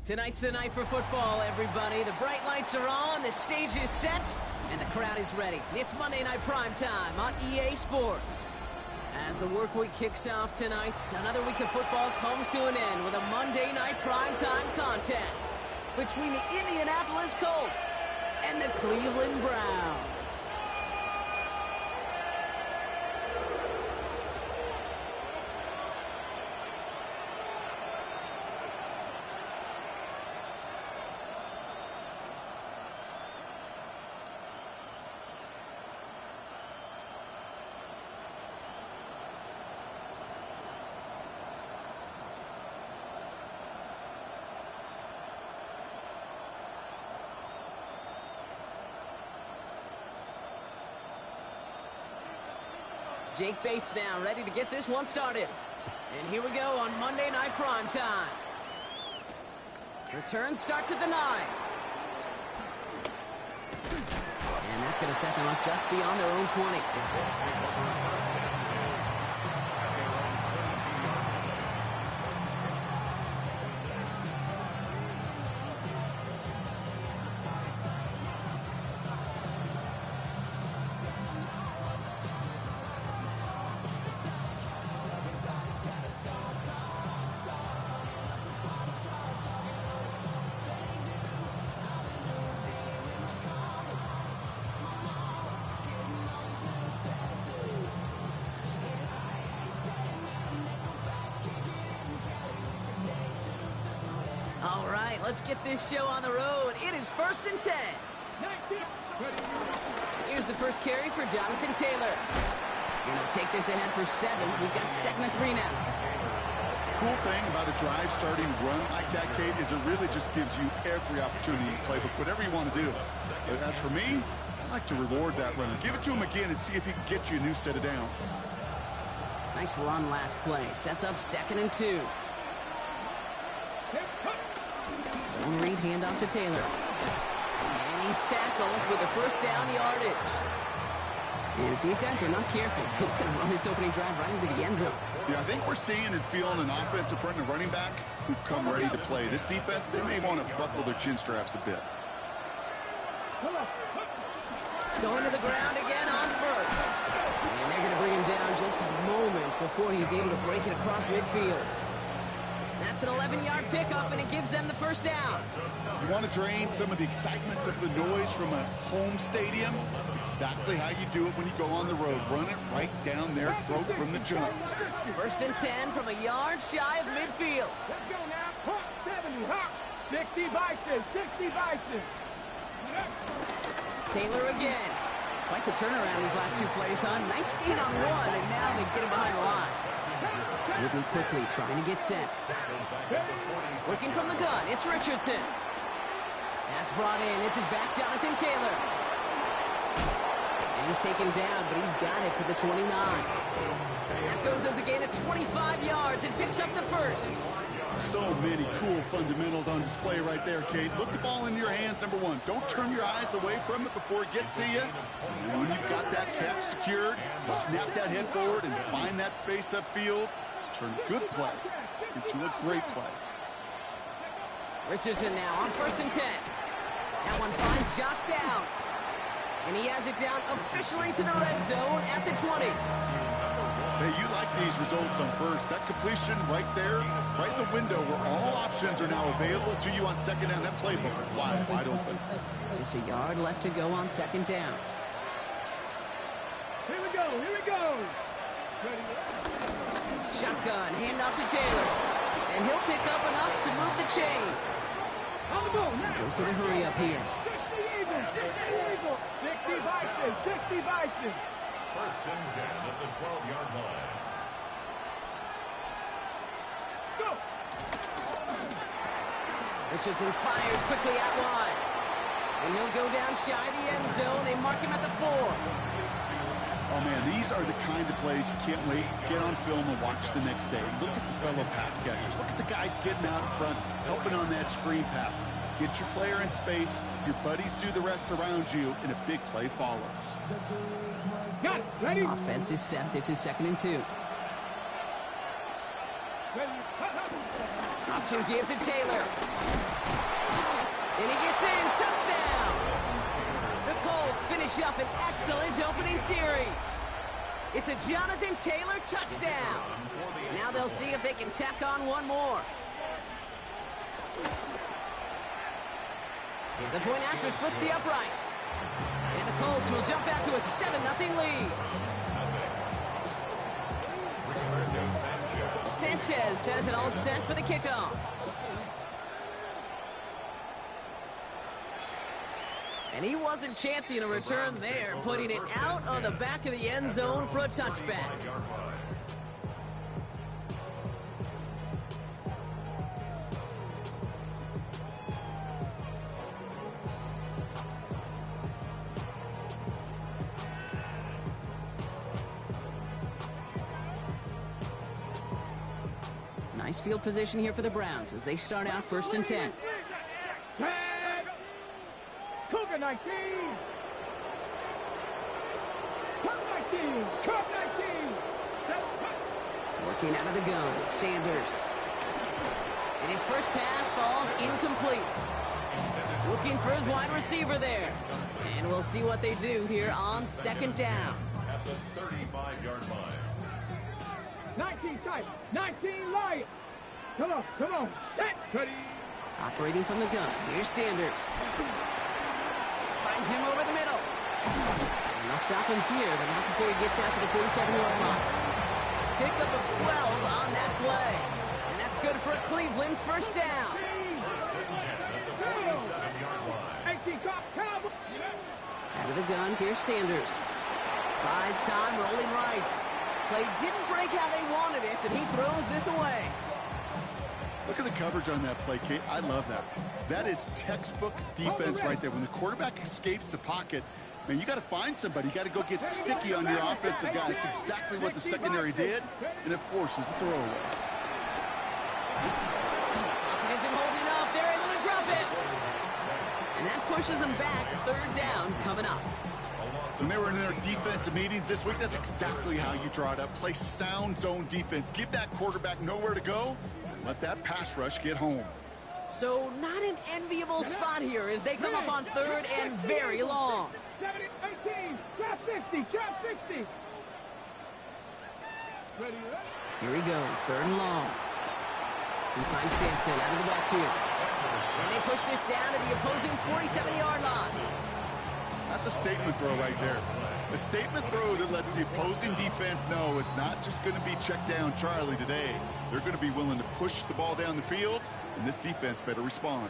Tonight's the night for football, everybody. The bright lights are on, the stage is set, and the crowd is ready. It's Monday Night Primetime on EA Sports. As the work week kicks off tonight, another week of football comes to an end with a Monday Night Primetime contest between the Indianapolis Colts and the Cleveland Browns. Jake Bates now, ready to get this one started. And here we go on Monday Night Primetime. Return starts at the 9. And that's going to set them up just beyond their own 20. All right, let's get this show on the road. It is 1st and 10. Here's the first carry for Jonathan Taylor. Going to take this ahead for 7. We've got 2nd and 3 now. Cool thing about a drive starting run like that, Kate, is it really just gives you every opportunity to play with whatever you want to do. But as for me, I like to reward that runner. Give it to him again and see if he can get you a new set of downs. Nice run last play. Sets up 2nd and 2. Zone read handoff to Taylor. And he's tackled with a first down yardage. And if these guys are not careful, he's going to run this opening drive right into the end zone. Yeah, I think we're seeing and feeling an offense in front of the running back who've come ready to play. This defense, they may want to buckle their chin straps a bit. Going to the ground again on first. And they're going to bring him down just a moment before he's able to break it across midfield. That's an 11-yard pickup, and it gives them the first down. You want to drain some of the excitement, some of the noise from a home stadium? That's exactly how you do it when you go on the road. Run it right down their throat from the jump. 1st and 10 from a yard shy of midfield. Let's go now. Hop, 70, hop. 60 vices, 60 vices. Taylor again. Quite the turnaround these last 2 plays, huh? Nice gain on 1, and now they get him behind the line. Moving quickly, trying to get set. Working from the gun, it's Richardson. That's brought in. It's his back, Jonathan Taylor. And he's taken down, but he's got it to the 29. That goes as a gain of 25 yards and picks up the first. So many cool fundamentals on display right there, Kate. Look the ball in your hands, number 1. Don't turn your eyes away from it before it gets to you. And when you've got that catch secured, snap that head forward and find that space upfield to turn a good play into a great play. Richardson now on 1st and 10. That one finds Josh Downs. And he has it down officially to the red zone at the 20. Hey, you like these results on first. That completion right there, right in the window where all options are now available to you on 2nd down. That playbook is wide open. Just a yard left to go on 2nd down. Here we go, here we go. Shotgun, handoff to Taylor. And he'll pick up enough to move the chains. On the move now. Goes to the hurry up here. 60 even, 60 vices, 60 vices. 1st and 10 at the 12-yard line. Let's go. Richardson fires quickly out wide. And he'll go down shy of the end zone. They mark him at the 4. Oh, man, these are the kind of plays you can't wait to get on film and watch the next day. Look at the fellow pass catchers. Look at the guys getting out in front, helping on that screen pass. Get your player in space, your buddies do the rest around you, and a big play follows. Got it. Ready? Offense is set. This is 2nd and 2. Ready. Option give to Taylor. finish up an excellent opening series. It's a Jonathan Taylor touchdown. Now they'll see if they can tack on one more. The point after splits the uprights. And the Colts will jump out to a 7-0 lead. Sanchez has it all set for the kickoff. And he wasn't chancing a return there, putting it out on the back of the end zone for a touchback. Nice field position here for the Browns as they start out 1st and 10. Cougar 19. Cup 19. Cup 19. Working out of the gun, Sanders. And his first pass falls incomplete. Looking for his wide receiver there. And we'll see what they do here on 2nd down. At the 35-yard line. 19 tight. 19 light. Come on. Set. Ready. Operating from the gun. Here's Sanders. Finds him over the middle. And they'll stop him here, but not before he gets out to the 47-yard line. Pickup of 12 on that play. And that's good for a Cleveland 1st down. 1st and 10 at the 47-yard line. 18 cop. Out of the gun, here's Sanders. Buys time, rolling right. Play didn't break how they wanted it, and he throws this away. Look at the coverage on that play, Kate. I love that. That is textbook defense right there. When the quarterback escapes the pocket, man, you got to find somebody. You got to go get sticky on your offensive guy. It's exactly what the secondary did, and it forces the throwaway. It isn't holding up. They're able to drop it. And that pushes them back. 3rd down coming up. When they were in their defensive meetings this week, that's exactly how you draw it up. Play sound zone defense. Give that quarterback nowhere to go. Let that pass rush get home. So not an enviable spot here as they come up on 3rd and very long. 18, trap 60, trap 60. Here he goes, 3rd and long. He finds Sampson out of the backfield. And they push this down to the opposing 47-yard line. That's a statement throw right there. A statement throw that lets the opposing defense know it's not just going to be check down Charlie today. They're going to be willing to push the ball down the field, and this defense better respond.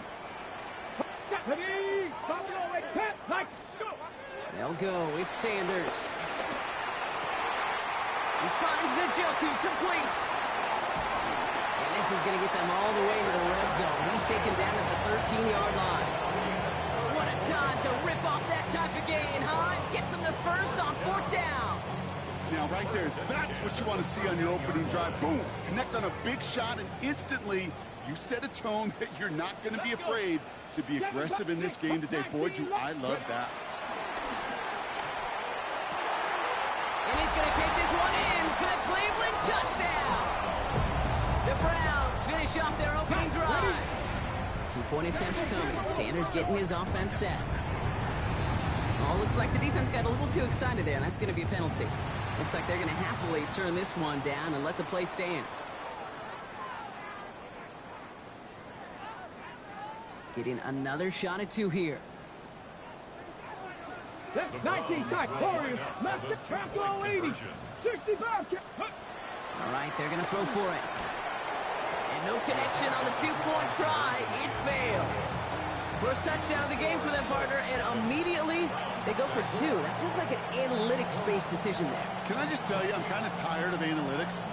They'll go. It's Sanders. He finds Njoku complete. And this is going to get them all the way into the red zone. He's taken down at the 13-yard line. What a time to rip off that type of gain, huh? Gets them the 1st on 4th down. Now, right there, that's what you want to see on your opening drive. Boom! Connect on a big shot, and instantly you set a tone that you're not going to be afraid to be aggressive in this game today. Boy, do I love that. And he's going to take this one in for the Cleveland touchdown. The Browns finish off their opening drive. 2-point attempt coming. Sanders getting his offense set. Oh, looks like the defense got a little too excited there, and that's going to be a penalty. Looks like they're going to happily turn this one down and let the play stand. Getting another shot at 2 here. 19 tight, Warriors, left the trap goal 80, 65. All right, they're going to throw for it. And no connection on the 2-point try. It fails. First touchdown of the game for them, partner, and immediately they go for 2. That feels like an analytics-based decision there. Can I just tell you, I'm kind of tired of analytics.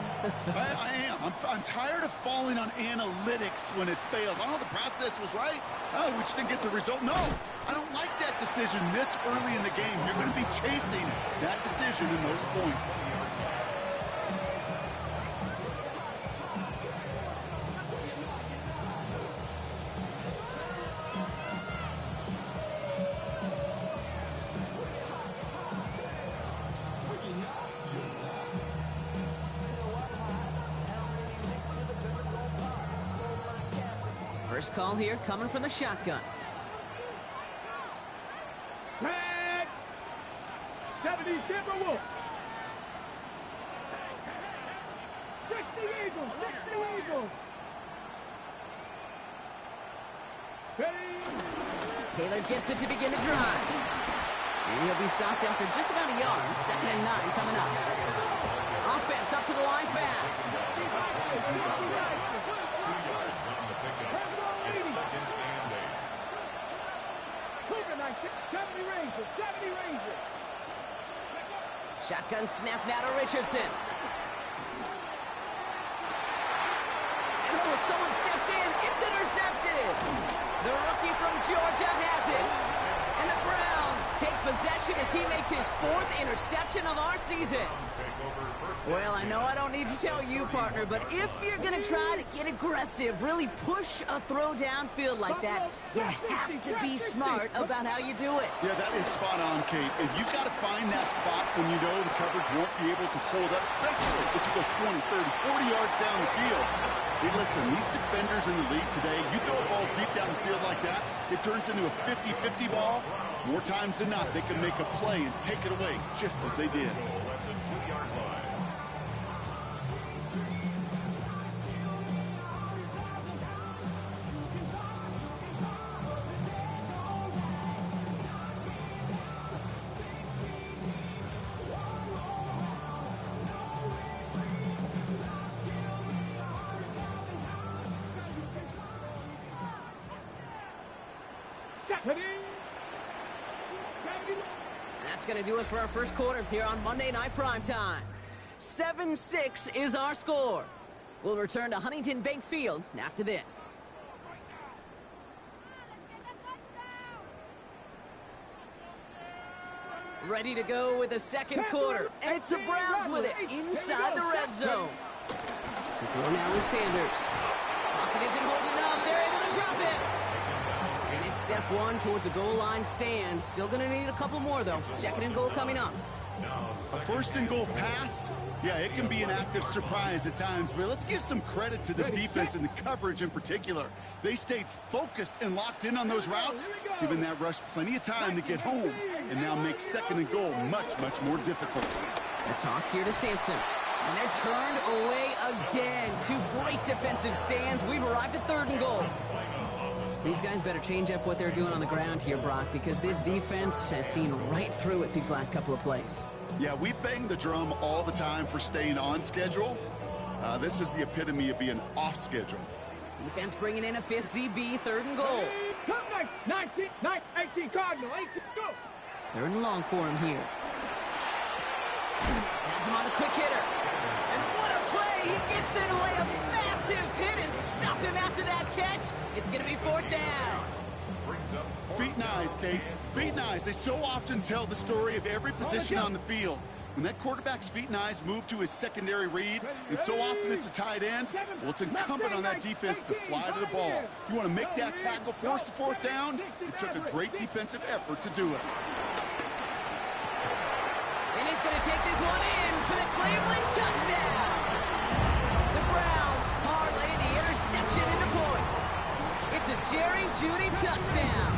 I am. I'm tired of falling on analytics when it fails. Oh, the process was right. Oh, we just didn't get the result. No, I don't like that decision this early in the game. You're going to be chasing that decision in those points. First call here coming from the shotgun. 70 Timberwolves. 60 Eagles. 60 Eagles. Taylor gets it to begin the drive. And he'll be stopped after just about a yard. 2nd and 9 coming up. Offense up to the line fast. 2 yards on the pickup. It's 2nd and 8. 70 Rangers. 70 Rangers. Shotgun snap now to Richardson. And oh, someone stepped in. It's intercepted. The rookie from Georgia has it. And the Browns take possession as he makes his 4th interception of our season. Well, I know I don't need to tell you, partner, but if you're going to try to get aggressive, really push a throw downfield like that, you have to be smart about how you do it. Yeah, that is spot on, Kate. If you've got to find that spot when you know the coverage won't be able to hold up, especially as you go 20, 30, 40 yards down the field. Hey, listen, these defenders in the league today, you throw a ball deep down the field like that, it turns into a 50-50 ball. More times than not, they can make a play and take it away, just as they did. At the 2-yard line. That's going to do it for our first quarter here on Monday Night Primetime. 7-6 is our score. We'll return to Huntington Bank Field after this. Ready to go with the second quarter. And it's the Browns with it inside the red zone. To throw now with Sanders. Pocket isn't holding up. They're able to drop it. And it's step 1 towards a goal line stand. Still going to need a couple more, though. 2nd and goal coming up. A 1st and goal pass, yeah, it can be an active surprise at times, but let's give some credit to this defense and the coverage in particular. They stayed focused and locked in on those routes, giving that rush plenty of time to get home, and now make 2nd and goal much, much more difficult. A toss here to Sampson. And they're turned away again. 2 great defensive stands. We've arrived at 3rd and goal. These guys better change up what they're doing on the ground here, Brock, because this defense has seen right through it these last couple of plays. Yeah, we bang the drum all the time for staying on schedule. This is the epitome of being off schedule. Defense bringing in a 5th DB, 3rd and goal. 18 Cardinal, 18, go. 3rd and long for him here. Has him on a quick hitter. And what a play! He gets there to lay a massive hit and stop him after that catch. It's going to be 4th down. Feet and eyes, Kate. Feet and eyes. They so often tell the story of every position on the field. When that quarterback's feet and eyes move to his secondary read, and so often it's a tight end, well, it's incumbent on that defense to fly to the ball. You want to make that tackle, force the 4th down? It took a great defensive effort to do it. And he's going to take this one in for the Cleveland touchdown. The Browns parlay the interception into points. It's a Jerry Jeudy touchdown.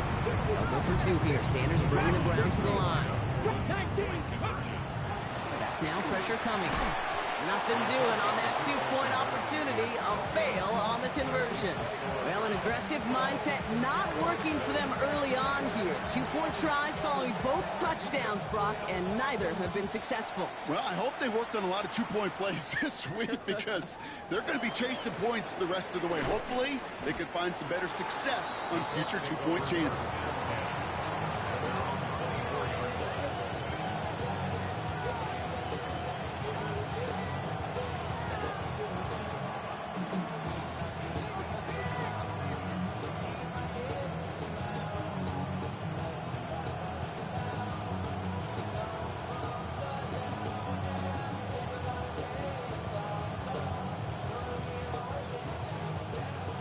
They'll go for 2 here. Sanders bringing the Browns to the line. Now pressure coming. Nothing doing on that 2-point opportunity. A fail on the conversion. Well, an aggressive mindset not working for them early on here. 2-point tries following both touchdowns, Brock, and neither have been successful. Well, I hope they worked on a lot of 2-point plays this week because they're going to be chasing points the rest of the way. Hopefully, they can find some better success on future 2-point chances.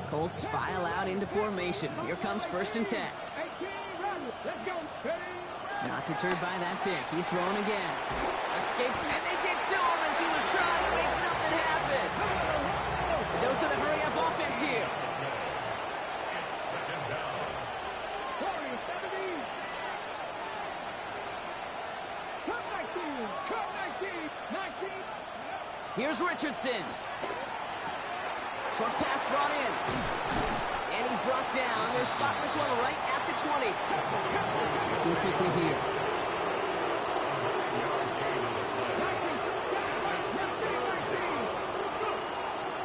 Colts file out into formation. Here comes 1st and 10. Not deterred by that pick. He's thrown again. Escape, and they get to him as he was trying to make something happen. A dose of the hurry-up offense here. Here's Richardson. Short pass brought in. And he's brought down. They're spotting this one right at the 20. Looking quickly here.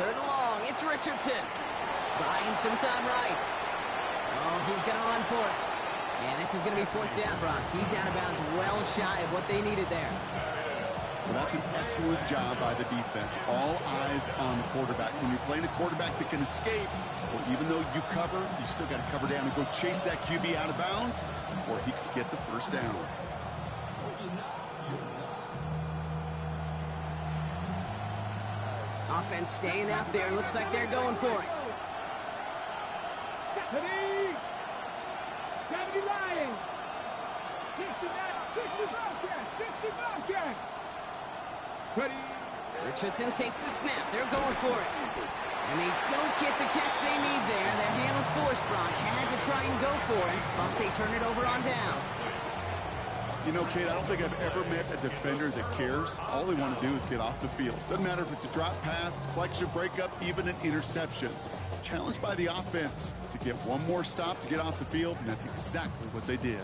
Third and long. It's Richardson. Buying some time right. Oh, he's going to run for it. And this is going to be fourth down, Brock. He's out of bounds well shy of what they needed there. Well, that's an excellent job by the defense. All eyes on the quarterback. When you're playing a quarterback that can escape, well, even though you cover, you still got to cover down and go chase that QB out of bounds before he could get the first down. Offense staying out there. Looks like they're going for it. 70 Lions. 60 Bobcats. 60 Bobcats. Ready. Richardson takes the snap. They're going for it. And they don't get the catch they need there. Their hand was forced, Brock. Had to try and go for it, but they turn it over on downs. You know, Kate, I don't think I've ever met a defender that cares. All they want to do is get off the field. Doesn't matter if it's a drop pass, deflection, breakup, even an interception. Challenged by the offense to get one more stop to get off the field, and that's exactly what they did.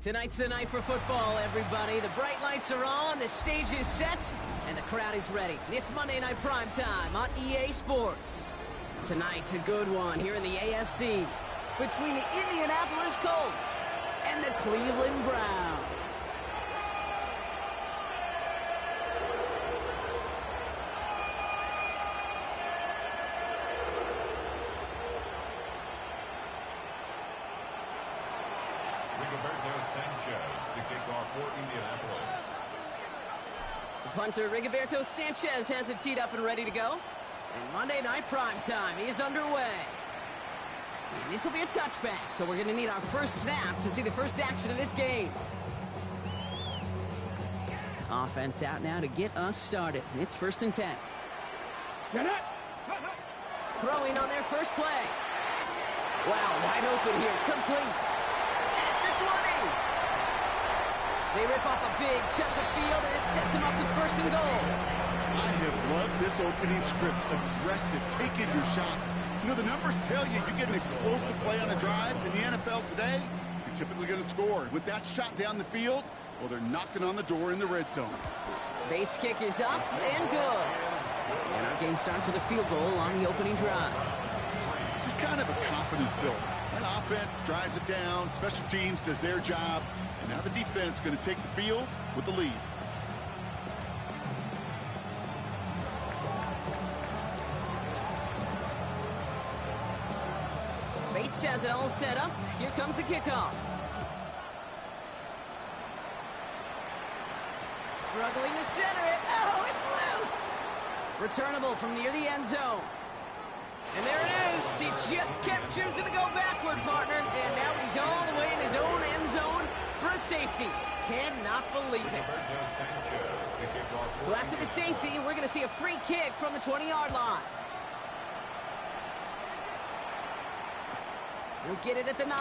Tonight's the night for football, everybody. The bright lights are on, the stage is set, and the crowd is ready. It's Monday Night Primetime on EA Sports. Tonight, a good one here in the AFC between the Indianapolis Colts and the Cleveland Browns. Punter Rigoberto Sanchez has it teed up and ready to go. And Monday Night Primetime is underway. And this will be a touchback, so we're going to need our first snap to see the first action of this game. Offense out now to get us started. It's 1st and 10. Throwing on their first play. Wow, wide open here. Complete. At the 20. They rip off a big chunk of field, and it sets them up with 1st and goal. I have loved this opening script. Aggressive, taking your shots. You know, the numbers tell you get an explosive play on a drive. In the NFL today, you're typically going to score. With that shot down the field, well, they're knocking on the door in the red zone. Bates' kick is up and good. And our game starts with a field goal on the opening drive. Just kind of a confidence builder. An offense drives it down. Special teams does their job. And now the defense is going to take the field with the lead. Bates has it all set up. Here comes the kickoff. Struggling to center it. Oh, it's loose. Returnable from near the end zone. And there it is. He just kept choosing to go backward, partner. And now he's all the way in his own end zone for a safety. Cannot believe it. So after the safety, we're going to see a free kick from the 20-yard line. We'll get it at the 9.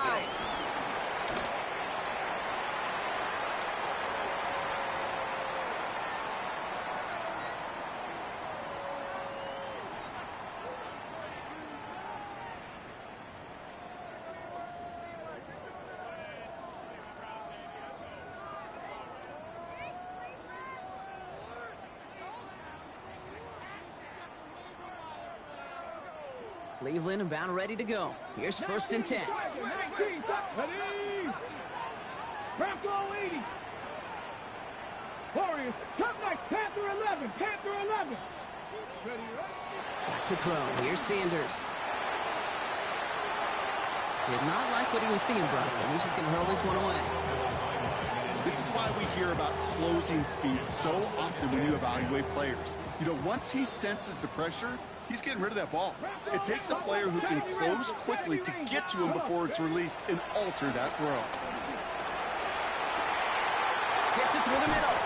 Cleveland about ready to go. Here's 1st and 10. Bronco 80. Warriors, come next. Panther 11. Panther 11. Back to throw. Here's Sanders. Did not like what he was seeing, Bronson. He's just going to hurl this one away. This is why we hear about closing speed so often when you evaluate players. You know, once he senses the pressure, he's getting rid of that ball. It takes a player who can close quickly to get to him before it's released and alter that throw. Gets it through the middle.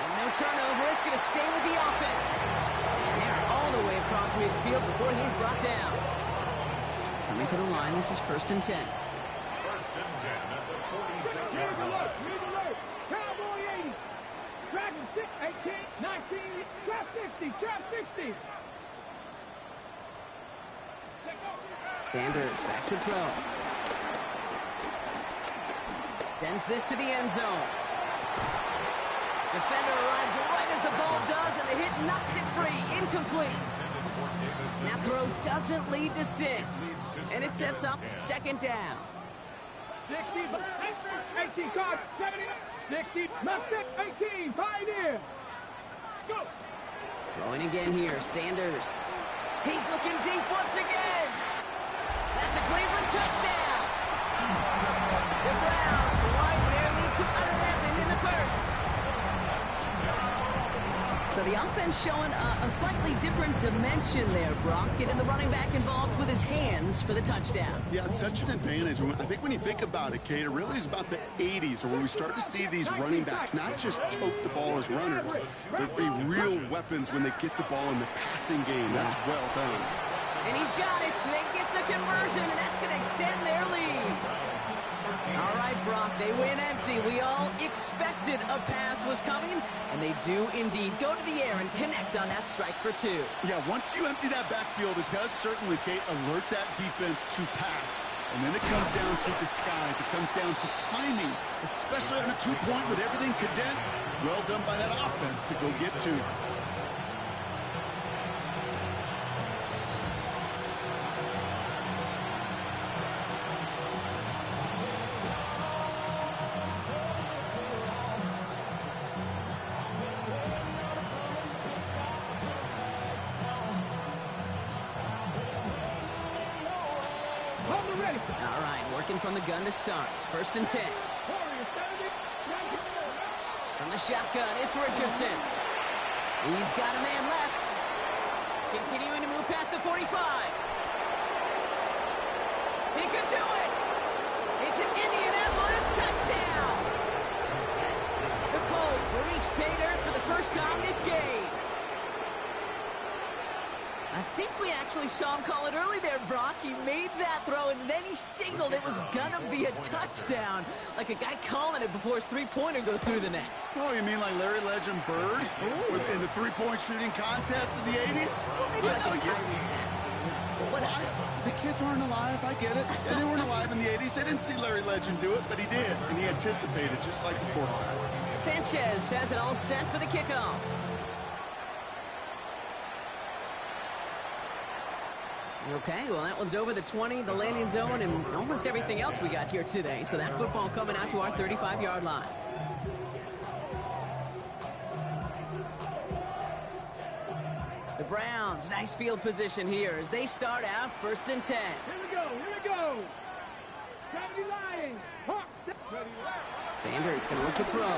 And no turnover. It's going to stay with the offense. And they're all the way across midfield before he's brought down. Coming to the line, this is 1st and 10. 1st and 10 at the 46-yard line. Cowboy 80. Dragon 6, 18, 19, trap 60, trap 60. Sanders back to throw. Sends this to the end zone. Defender arrives right as the ball does, and the hit knocks it free. Incomplete. That throw doesn't lead to 6. And it sets up 2nd down. 60, 18, card, 70, 60, left 18, Pioneer. Go. Throwing again here, Sanders. He's looking deep once again. That's a Cleveland touchdown. The Browns widen their lead to 11 in the 1st. So the offense showing a slightly different dimension there, Brock. Getting the running back involved with his hands for the touchdown. Yeah, such an advantage. I think when you think about it, Kate, it really is about the 80s where we start to see these running backs not just tote the ball as runners, but be real weapons when they get the ball in the passing game. That's well done. And he's got it. They get the conversion, and that's going to extend their lead. All right, Brock, they win empty. We all expected a pass was coming, and they do indeed go to the air and connect on that strike for two. Yeah, once you empty that backfield, it does certainly, Kate, alert that defense to pass. And then it comes down to disguise. It comes down to timing, especially on a two-point with everything condensed. Well done by that offense to go get two. All right, working from the gun to start. 1st and 10. From the shotgun, it's Richardson. He's got a man left. Continuing to move past the 45. He could do it. It's an Indianapolis touchdown. The Colts reach pay dirt for the first time this game. I think we actually saw him call it early there, Brock. He made that throw, and then he signaled it was gonna be a touchdown. Like a guy calling it before his three-pointer goes through the net. Oh, you mean like Larry Legend Bird in the three-point shooting contest in the 80s? Well, maybe like a Tyrese Maxey. Whatever. The kids aren't alive, I get it. And they weren't alive in the 80s. They didn't see Larry Legend do it, but he did. And he anticipated, just like the quarterback. Sanchez has it all set for the kickoff. Okay, well, that one's over the 20, the landing zone, and almost everything else we got here today. So that football coming out to our 35-yard line. The Browns, nice field position here as they start out 1st and 10. Here we go, here we go. 70 Lions. Sanders going to look to throw.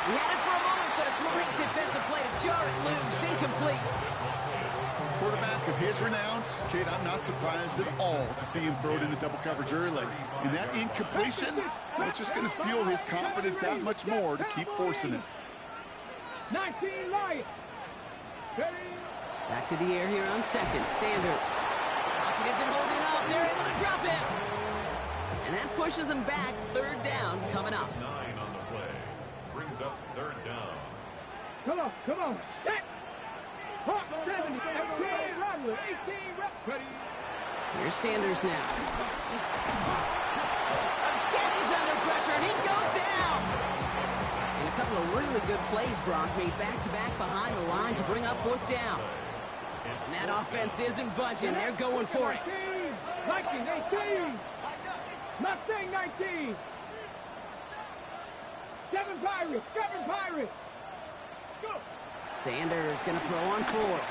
He had it for a moment, but a great defensive play to jar it loose. Incomplete. Quarterback of his renowns, Kate, I'm not surprised at all to see him throw it into double coverage early. And that incompletion, it's just going to fuel his confidence that much more to keep forcing it. 19 Lions. Back to the air here on 2nd. Sanders. Pocket isn't holding up. They're able to drop him. And that pushes him back. 3rd down coming up. 9 on the play. Brings up 3rd down. Come on. Set. Hawk 70. 18 Rodwood. 18 ready. Here's Sanders now. Again, he's under pressure, and he goes down. And a couple of really good plays, Brock, made back-to-back behind the line to bring up 4th down. And that offense isn't budging. They're going for it. 19, 18. Mustang 19. 7 Pirates. Go. Sanders going to throw on 4th.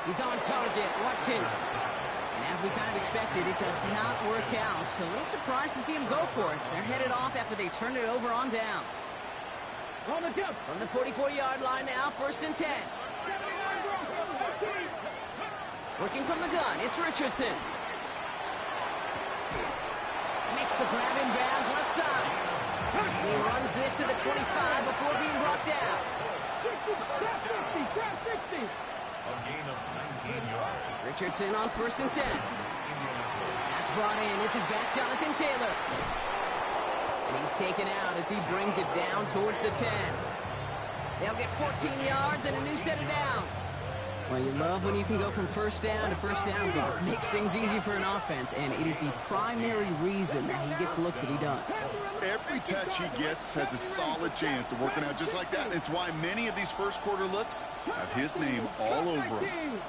He's on target. Watkins. And as we kind of expected, it does not work out. So a little surprised to see him go for it. They're headed off after they turned it over on downs. On the jump. From the 44-yard line now, 1st and 10. Working from the gun, it's Richardson. Makes the grab in bounds left side. And he runs this to the 25 before being brought down. 60. A gain of 19 yards. Richardson on 1st and 10. That's brought in. It's his back, Jonathan Taylor. And he's taken out as he brings it down towards the 10. They'll get 14 yards and a new set of downs. Well, you love when you can go from 1st down to 1st down, Brock. Makes things easy for an offense, and it is the primary reason that he gets looks that he does. Every touch he gets has a solid chance of working out just like that. It's why many of these first quarter looks have his name all over them.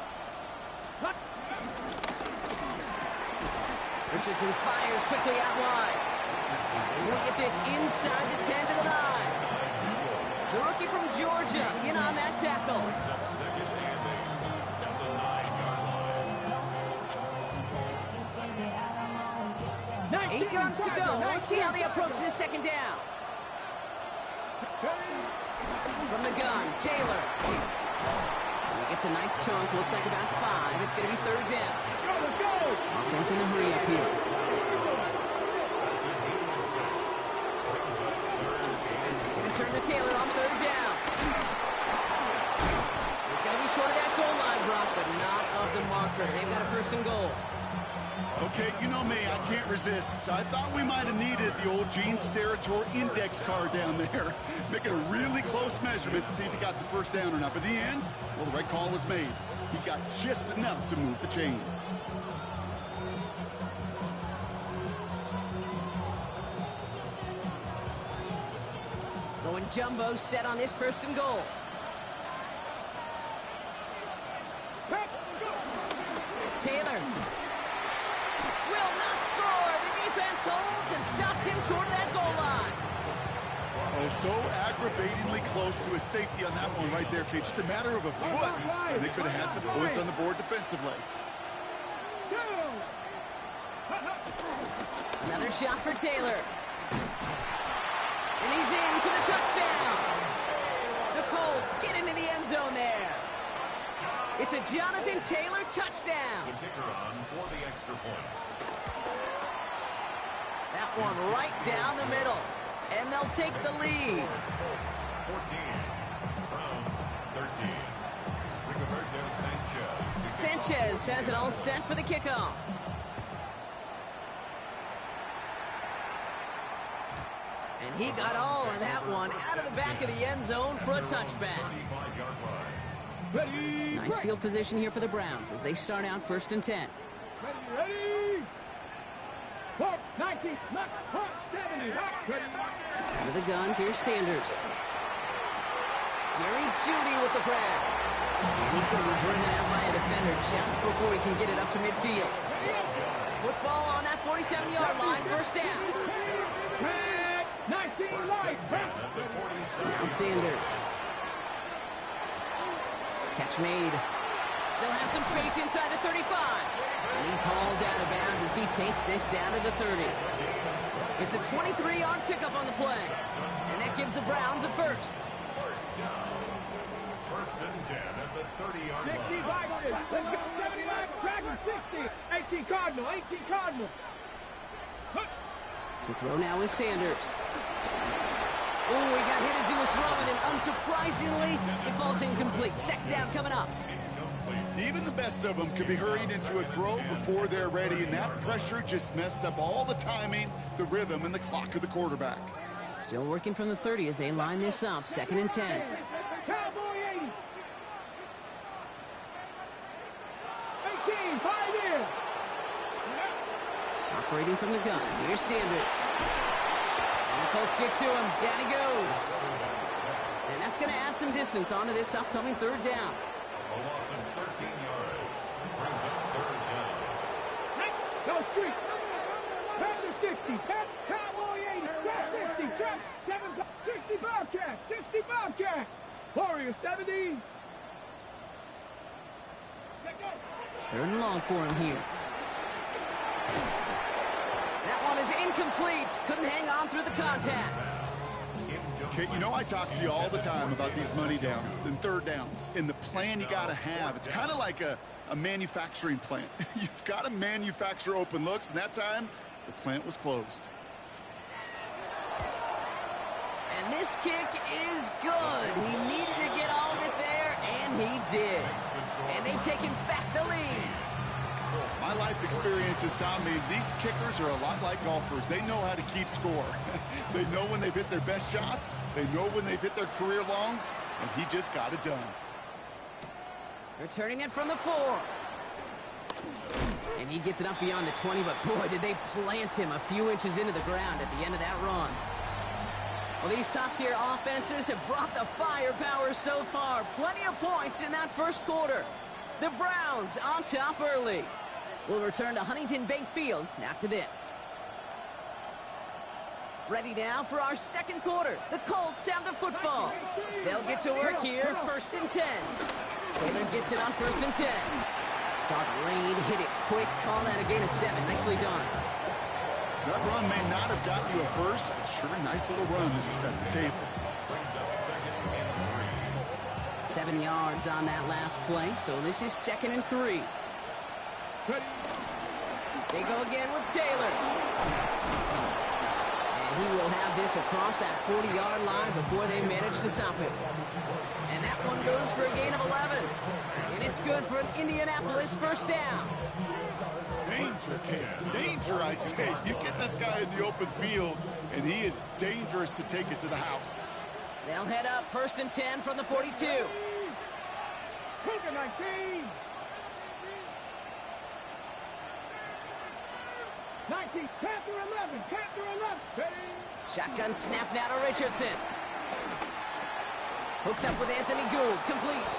Richardson fires quickly out wide. He'll get this inside the 10 to the 9. The rookie from Georgia in on that tackle. 8 yards to go. Let's see how they approach this 2nd down. From the gun, Taylor. He gets a nice chunk. Looks like about 5. It's going to be 3rd down. Offense in a hurry up here. Going to turn to Taylor on 3rd down. He's going to be short of that goal line, Brock, but not of the marker. They've got a 1st and goal. Okay, you know me, I can't resist. I thought we might have needed the old Gene Steratore index card down there. Making a really close measurement to see if he got the first down or not. But in the end, well, the right call was made. He got just enough to move the chains. Going jumbo set on this first and goal. Taylor will not score. The defense holds and stops him short of that goal line. Oh, so aggravatingly close to a safety on that one right there, Kate. Just a matter of a foot, and they could have had some points on the board defensively. Another shot for Taylor. And he's in for the touchdown. The Colts get into the end zone there. It's a Jonathan Taylor touchdown. The kicker on for the extra point. That one right down the middle. And they'll take the lead. Colts 14, Browns 13. Rigoberto Sanchez. Sanchez has it all set for the kickoff. And he got all of that one out of the back of the end zone for a touchback. 35-yard line. Ready. Nice field position here for the Browns as they start out 1st and 10. Ready. 4, 19, snap, 70. Ready. Out of the gun, here's Sanders. Jerry Jeudy with the grab. And he's going to be driven out by a defender just before he can get it up to midfield. Football on that 47-yard line, first down. 19 light. Now Sanders. Catch made. Still has some space inside the 35. And he's hauled out of bounds as he takes this down to the 30. It's a 23-yard pickup on the play. And that gives the Browns a first. First down. 1st and 10 at the 30-yard 65. line. Let's go. 79. Dragon 60. 18 Cardinal. 18 Cardinal. To throw now is Sanders. Oh, he got hit as he was throwing, and unsurprisingly, it falls incomplete. Second down coming up. Even the best of them could be hurried into a throw before they're ready, and that pressure just messed up all the timing, the rhythm, and the clock of the quarterback. Still working from the 30 as they line this up. 2nd and 10. Cowboy 80. 18. 5 in. Operating from the gun. Here's Sanders. And the Colts get to him. Down he goes. And that's going to add some distance onto this upcoming 3rd down. A loss of 13 yards. Brings up 3rd down. Go street. Panther 60. Cowboy 80. Trap 60. Trap 7. 60 Bobcat. 60 Bobcat. Warrior 70. 3rd and long for him here. That one is incomplete. Couldn't hang on through the contact. Okay, you know I talk to you all the time about these money downs and 3rd downs and the plan you got to have. It's kind of like a manufacturing plant. You've got to manufacture open looks, and that time the plant was closed. And this kick is good. He needed to get all of it there, and he did. And they've taken back the lead. My life experience has taught me these kickers are a lot like golfers. They know how to keep score. They know when they've hit their best shots. They know when they've hit their career longs, and he just got it done. Returning it from the 4. And he gets it up beyond the 20, but boy, did they plant him a few inches into the ground at the end of that run. Well, these top-tier offenses have brought the firepower so far. Plenty of points in that first quarter. The Browns on top early. We'll return to Huntington Bank Field after this. Ready now for our 2nd quarter. The Colts have the football. They'll get to work here, 1st and 10. Taylor gets it on 1st and 10. Saw the lane, hit it quick, call that a gain of 7. Nicely done. That run may not have got you a first, but sure a nice little run to set the table. Brings up 2nd and 3. 7 yards on that last play, so this is 2nd and 3. They go again with Taylor. And He will have this across that 40-yard line before they manage to stop him. And that one goes for a gain of 11. And it's good for an Indianapolis first down. Danger, kid. Danger, I say. You get this guy in the open field, and he is dangerous to take it to the house. They'll head up 1st and 10 from the 42. Cougar 19. 19. Panther 11. Panther 11. Shotgun snap now to Richardson. Hooks up with Anthony Gould. Complete.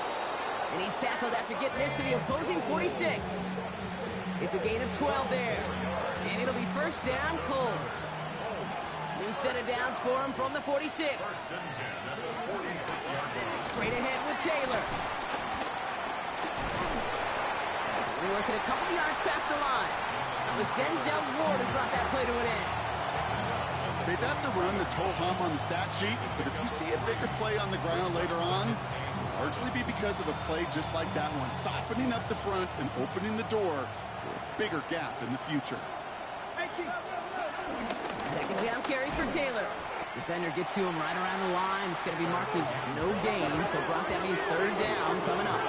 And he's tackled after getting this to the opposing 46. It's a gain of 12 there. And it'll be first down, Colts. New set of downs for him from the 46. Straight ahead with Taylor. We're working a couple yards past the line. It was Denzel Ward who brought that play to an end. Okay, that's a run that's ho-hum on the stat sheet, but if you see a bigger play on the ground later on, it'll largely be because of a play just like that one, softening up the front and opening the door for a bigger gap in the future. Second down carry for Taylor. Defender gets to him right around the line. It's going to be marked as no gain, so Brock, that means third down coming up.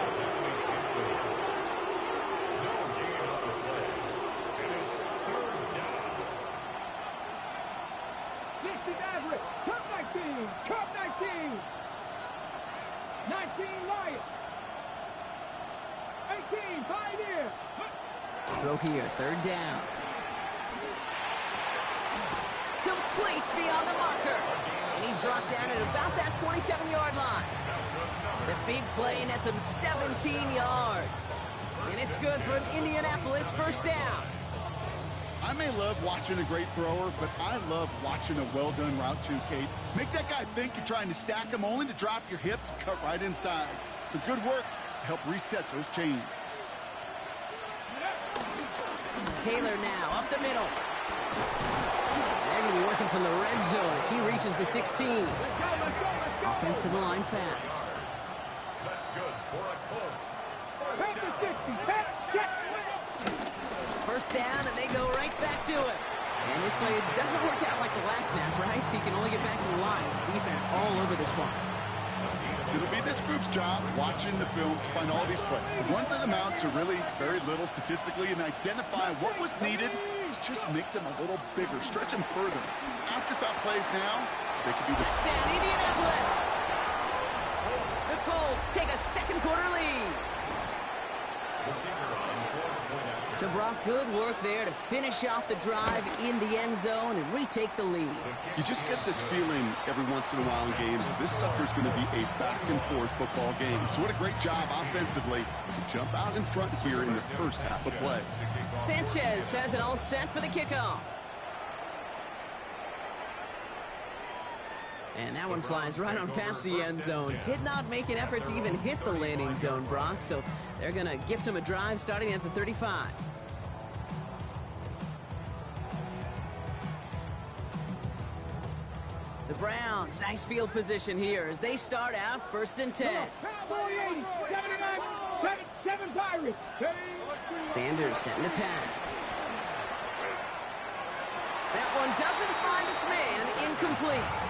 Cup 19. 19 Lions. 18 Pioneers. Throw here, third down. Complete beyond the marker. And he's brought down at about that 27-yard line. The big play nets him 17 yards. And it's good for an Indianapolis first down. I may love watching a great thrower, but I love watching a well-done route too, Kate. Make that guy think you're trying to stack him only to drop your hips and cut right inside. Some good work to help reset those chains. Taylor now up the middle. They're going to be working from the red zone as he reaches the 16. Offense to the line fast. That's good for a Colts. First down, and they go right back to it. And this play doesn't work out like the last snap, right? So you can only get back to the line. The defense all over this one. It'll be this group's job watching the film to find all these plays. The ones that amount to really very little statistically and identify what was needed to just make them a little bigger, stretch them further. Afterthought plays now, they could be the touchdown, Indianapolis! The Colts take a second quarter lead. So, Brock, good work there to finish off the drive in the end zone and retake the lead. You just get this feeling every once in a while in games, this sucker's going to be a back-and-forth football game. So what a great job offensively to jump out in front here in the first half of play. Sanchez has it all set for the kickoff. And that one flies right on past the end zone. Did not make an effort to even hit the landing zone, Brock. So they're going to gift him a drive starting at the 35. The Browns, nice field position here as they start out 1st and 10. Sanders setting the pass. That one doesn't find its man, incomplete.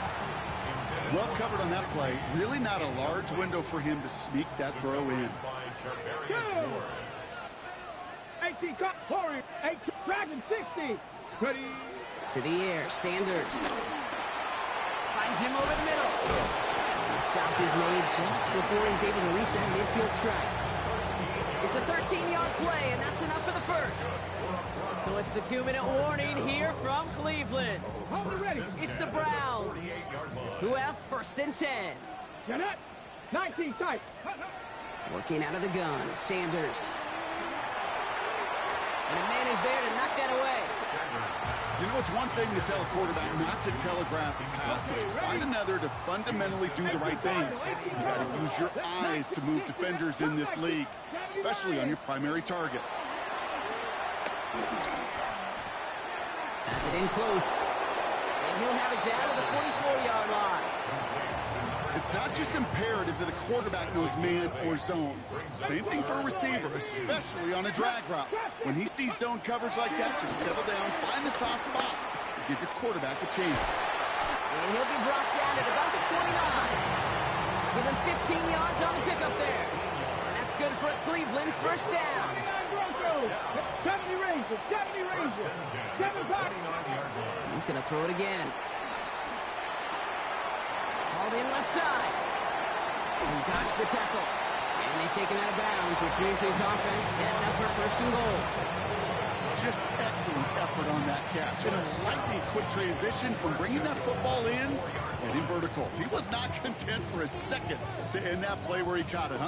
Well covered on that play. Really not a large window for him to sneak that throw in. Dragon 60. Ready. To the air, Sanders. Finds him over the middle. And the stop is made just before he's able to reach that midfield strike. It's a 13-yard play, and that's enough for the first. So it's the 2-minute warning here from Cleveland. It's the Browns, who have 1st and 10. You're not 19 tight. Working out of the gun, Sanders. And a man is there to knock that away. You know, it's one thing to tell a quarterback not to telegraph a pass. It's quite another to fundamentally do the right things. You got to use your eyes to move defenders in this league, especially on your primary target. Pass it in close. And he'll have it down to the 44-yard line. It's not just imperative that a quarterback knows man or zone. Same thing for a receiver, especially on a drag route. When he sees zone coverage like that, just settle down, find the soft spot. give your quarterback a chance. And he'll be brought down at about the 29. Give him 15 yards on the pickup there. And that's good for a Cleveland first down. 70 Rangers, 70 Rangers, 7 back. He's going to throw it again. Called in left side. He dodged the tackle. And they take him out of bounds, which means his offense setting up for first and goal. Just excellent effort on that catch. And a lightning quick transition from bringing that football in to heading vertical. He was not content for a second to end that play where he caught it.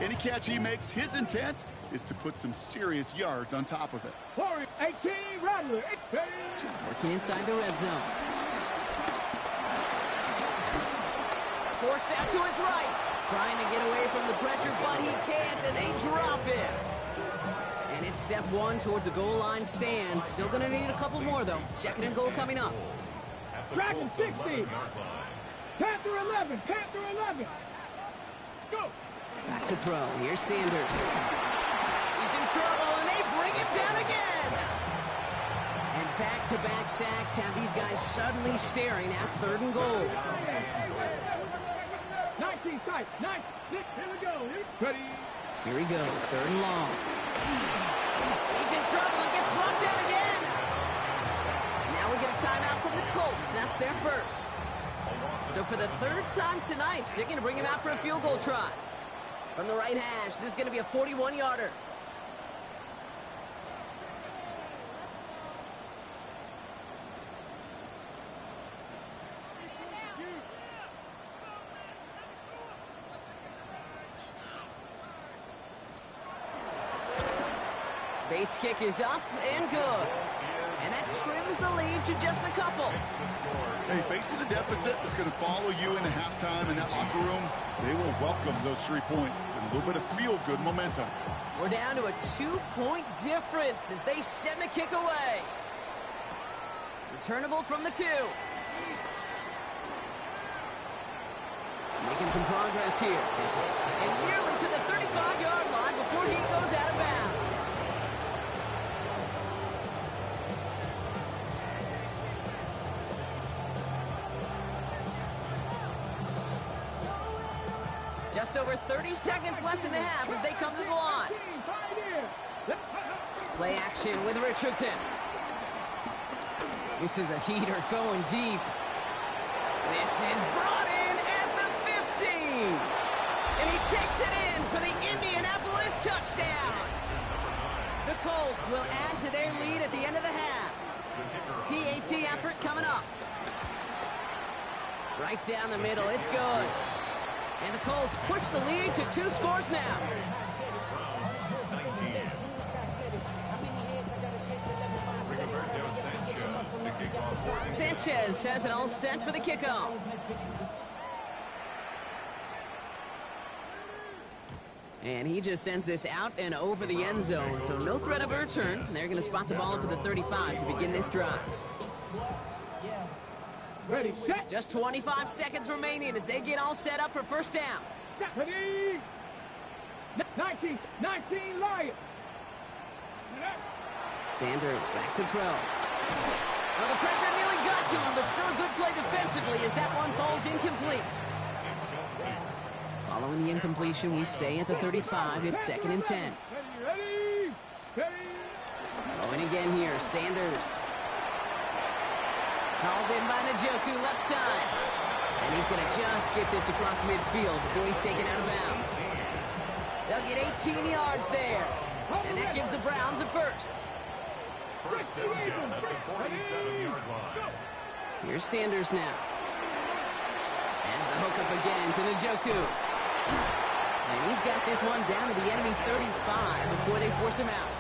Any catch he makes, his intent is to put some serious yards on top of it. 18, Rattler. Working inside the red zone. Forced out to his right. Trying to get away from the pressure, but he can't, and they drop him. And it's step one towards a goal line stand. Still going to need a couple more, though. Second and goal coming up. Dragon 60. Panther 11. Panther 11. Let's go. Back to throw. Here's Sanders. He's in trouble, and they bring him down again. And back-to-back sacks have these guys suddenly staring at third and goal. 19 tight. 9, 6. Here we go. Ready. Here he goes. Third and long. He's in trouble and gets brought down again. Now we get a timeout from the Colts. That's their first. So for the third time tonight, they're going to bring him out for a field goal try. From the right hash, this is going to be a 41-yarder. Bates' kick is up and good. And that trims the lead to just a couple. Hey, facing a deficit that's going to follow you into halftime in that locker room, they will welcome those 3 points and a little bit of feel-good momentum. We're down to a 2-point difference as they send the kick away. Returnable from the 2. Making some progress here. And nearly to the 35-yard line before he goes out of bounds. Just over 30 seconds left in the half as they come to the line. Play action with Richardson. This is a heater going deep. This is brought in at the 15. And he takes it in for the Indianapolis touchdown. The Colts will add to their lead at the end of the half. PAT effort coming up. Right down the middle. It's good. And the Colts push the lead to 2 scores now. Sanchez has it all set for the kickoff. And he just sends this out and over the end zone. So no threat of a return. They're going to spot the ball up to the 35 to begin this drive. Ready, set. Just 25 seconds remaining as they get all set up for first down. Ready. 19, Lions. Sanders back to throw. Well, the pressure nearly got to him, but still a good play defensively as that one falls incomplete. Following the incompletion, we stay at the 35. It's 2nd and 10. Ready. Going again here, Sanders. Called in by Njoku, left side. And he's going to just get this across midfield before he's taken out of bounds. They'll get 18 yards there. And that gives the Browns a first. First down at the 47-yard line. Here's Sanders now. As the hook up again to Njoku. And he's got this one down to the enemy 35 before they force him out.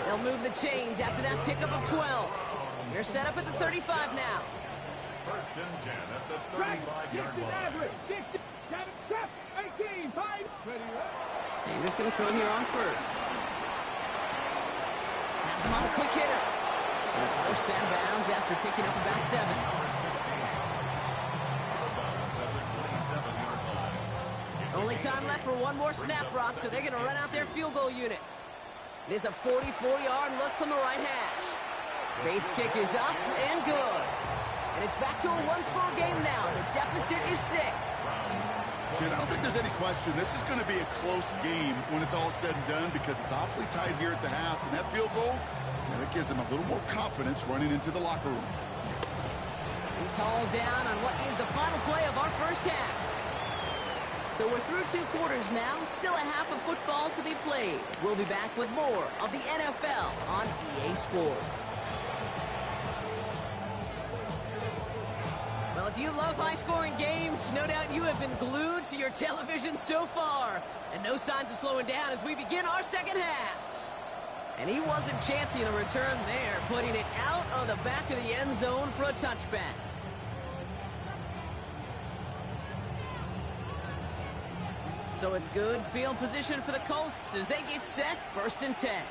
They'll move the chains after that pickup of 12. They're set up at the 35 now. First and 10 at the 35-yard line. 18, 5. Sanders going to throw here on first. That's him on the quick hitter. So his first out of bounds after picking up about 7. Only time left for one more snap, Brock, so they're going to run out their field goal unit. It is a 44-yard look from the right hash. Bates' kick is up and good. And it's back to a one-score game now. The deficit is 6. Kid, I don't think there's any question. This is going to be a close game when it's all said and done because it's awfully tight here at the half. And that field goal, that gives him a little more confidence running into the locker room. He's hauled down on what is the final play of our first half. So we're through 2 quarters now. Still a half of football to be played. We'll be back with more of the NFL on EA Sports. Well, if you love high-scoring games, no doubt you have been glued to your television so far. And no signs of slowing down as we begin our second half. And he wasn't chancing a return there, putting it out of the back of the end zone for a touchback. So it's good field position for the Colts as they get set, 1st and 10.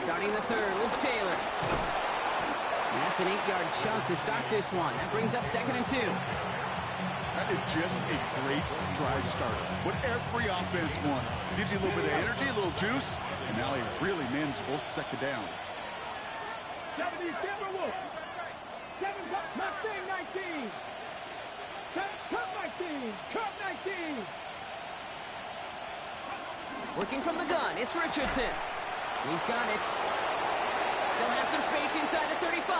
Starting the third with Taylor. And that's an 8-yard chunk to start this one. That brings up 2nd and 2. That is just a great drive starter. What every offense wants. Gives you a little bit of energy, a little juice, and now a really manageable 2nd down. 70 Timberwolves. 7 Mustang 19. Cut 19. Cut 19. Working from the gun, it's Richardson. He's got it. Still has some space inside the 35.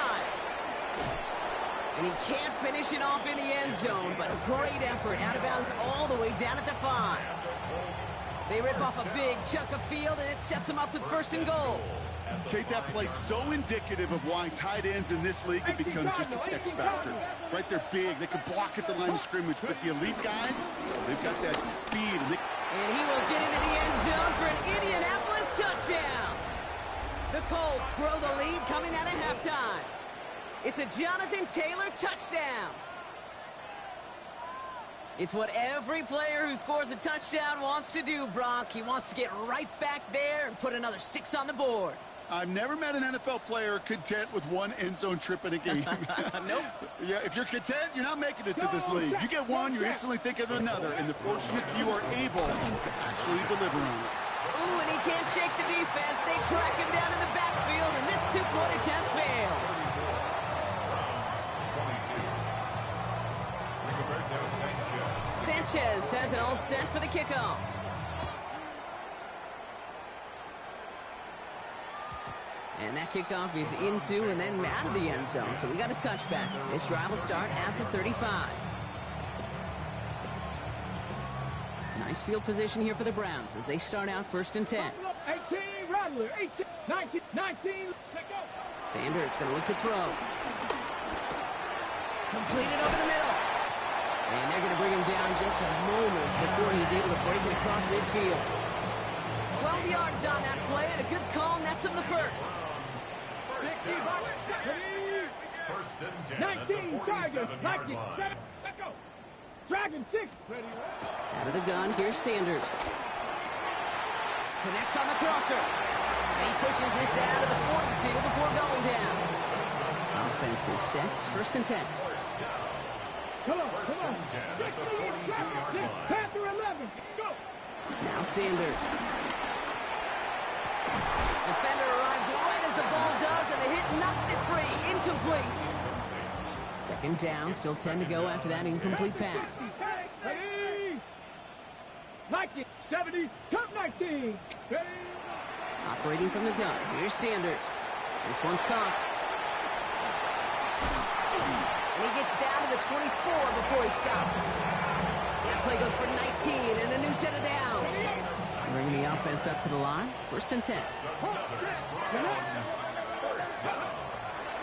And he can't finish it off in the end zone, but a great effort out of bounds all the way down at the 5. They rip off a big chunk of field, and it sets them up with 1st and goal. Kate, that play's so indicative of why tight ends in this league have become just an X factor. Right, they're big. They can block at the line of scrimmage, but the elite guys, they've got that speed. And he will get into the end zone for an Indianapolis touchdown. The Colts grow the lead coming out of halftime. It's a Jonathan Taylor touchdown. It's what every player who scores a touchdown wants to do, Brock. He wants to get right back there and put another 6 on the board. I've never met an NFL player content with one end zone trip in a game. Nope. Yeah, if you're content, you're not making it to this league. You get one, you're instantly thinking of another, and the fortunate few are able to actually deliver on it. Ooh, and he can't shake the defense. They track him down in the backfield, and this 2-point attempt fails. Sanchez has it all set for the kickoff. And that kickoff is into and then out of the end zone. So we got a touchback. This drive will start at the 35. Nice field position here for the Browns as they start out 1st and 10. 18, Rattler, 18, 19, 19, Sanders going to look to throw. Completed over the middle. And they're going to bring him down just a moment before he's able to break it across midfield. 12 yards on that play, and a good call nets him the 1st. 1st and 10. 19, Tigers, 19, 7, let's go. Dragon 6. Out of the gun, here's Sanders. Connects on the crosser. And he pushes this down to the 42 before going down. Offense is set, 1st and 10. Come on, come on. 42-yard line. Panther 11, go. Now Sanders. Defender arrives right as the ball does, and the hit knocks it free. Incomplete. 2nd down, still 10 to go after that incomplete pass. Ready. 19, 70, cut 19. Ready. Operating from the gun, here's Sanders. This one's caught. And he gets down to the 24 before he stops. That play goes for 19 and a new set of downs. Bringing the offense up to the line, 1st and 10.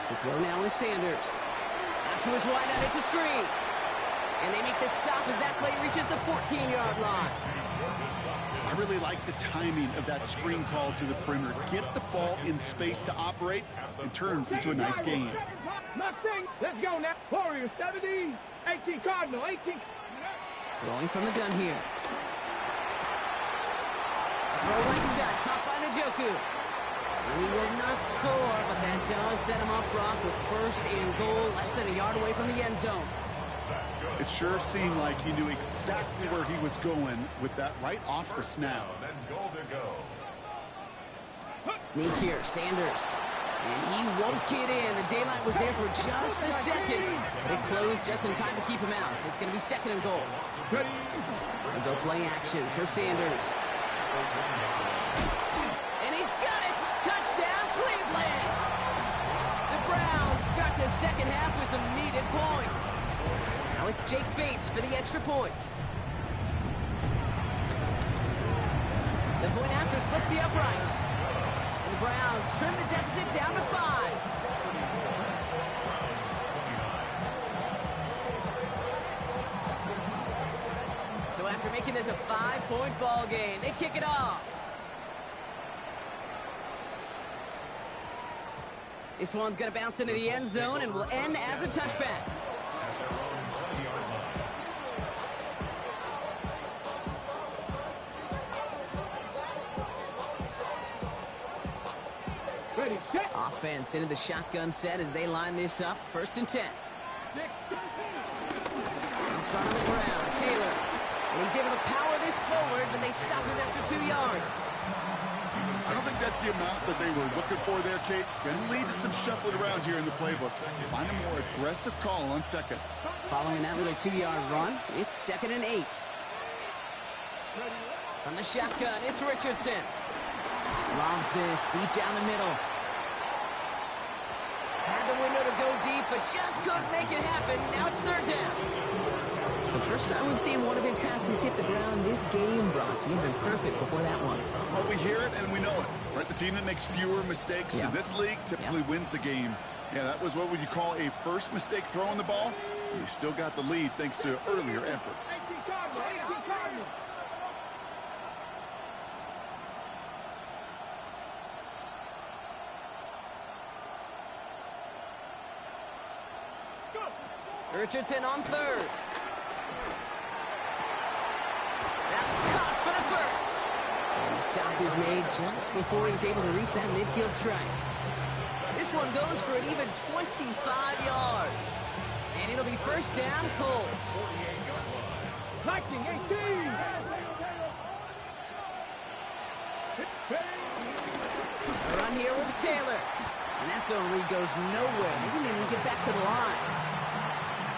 To throw now is Sanders. Out to his wideout, it's a screen. And they make the stop as that play reaches the 14-yard line. I really like the timing of that screen call to the perimeter. Get the ball in space to operate and turns into a nice game. Mustang, let's go now. Warriors 70, 18 Cardinal, 18. Throwing from the gun here. Throw right side, caught by Njoku. And he will not score, but that does set him up, Brock, with 1st and goal, less than a yard away from the end zone. It sure seemed like he knew exactly where he was going with that right off the snap. Then goal to go. Sneak here, Sanders. And he won't get in. The daylight was there for just a second, but it closed just in time to keep him out. So it's going to be 2nd and goal. And go play action for Sanders. And he's got it. Touchdown, Cleveland. The Browns start the second half with some needed points. Now it's Jake Bates for the extra point. The point after splits the upright. And the Browns trim the deficit down to 5. So after making this a 5-point ball game, they kick it off. This one's going to bounce into the end zone and will end as a touchback. Ready, set. Offense into the shotgun set as they line this up. 1st and 10. They'll start on the ground. Taylor. And he's able to power this forward, but they stop him after 2 yards. I don't think that's the amount that they were looking for there, Kate. Going to lead to some shuffling around here in the playbook. Find a more aggressive call on 2nd. Following that little 2-yard run, it's 2nd and 8. From the shotgun, it's Richardson. Lobs this deep down the middle. Had the window to go deep, but just couldn't make it happen. Now it's 3rd down. So first time we've seen one of his passes hit the ground this game, Brock. He had been perfect before that one. Well, we hear it and we know it. Right? The team that makes fewer mistakes in this league typically wins the game. Yeah, that was what would you call a first mistake throwing the ball. And they still got the lead thanks to earlier efforts. Richardson on 3rd. That's caught for the 1st. And the stop is made just before he's able to reach that midfield strike. This one goes for an even 25 yards. And it'll be 1st down, Colts. 19, 18. Run here with Taylor. And that zone read goes nowhere. They didn't even get back to the line.